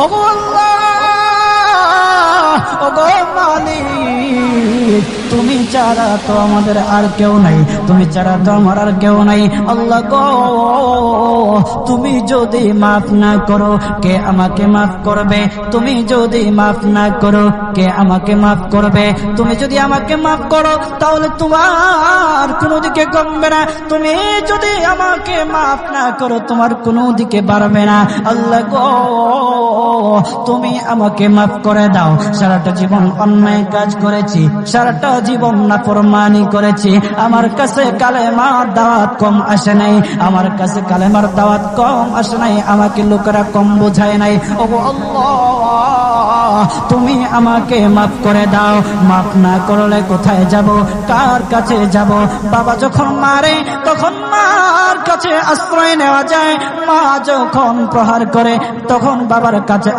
ওগো আল্লাহ, ওগো মালিক, তুমি ছাড়া তো আমাদের আর কেউ নাই, তুমি ছাড়া তো আমার আর কেউ নাই। আল্লাহ গো, তুমি যদি মাফ না করো কে আমাকে মাফ করবে? তুমি যদি মাফ না করো কে আমাকে মাফ করবে? তুমি যদি আমাকে মাফ করো তাহলে তোমার কোনো দিকে কমবে না, তুমি যদি আমাকে মাফ না করো তোমার কোনো দিকে বাড়বে না। আল্লাহ গো, তুমি আমাকে মাফ করে দাও। সারাটা জীবন অন্যায় কাজ করেছি, সারাটা জীবন নাফরমানি করেছি, আমার কাছে কালেমার দাওয়াত কম আসে নাই, আমার কাছে কালেমার দাওয়াত কম আসে নাই, আমাকে লোকেরা কম বোঝায় নাই। ওগো আল্লাহ, তুমি আমাকে মাফ করে দাও। মাফ না করলে কোথায় যাব, কার কাছে যাব? বাবা যখন মারে তখন মার কাছে আশ্রয় নেওয়া যায়, মা যখন প্রহার করে তখন বাবার কাছে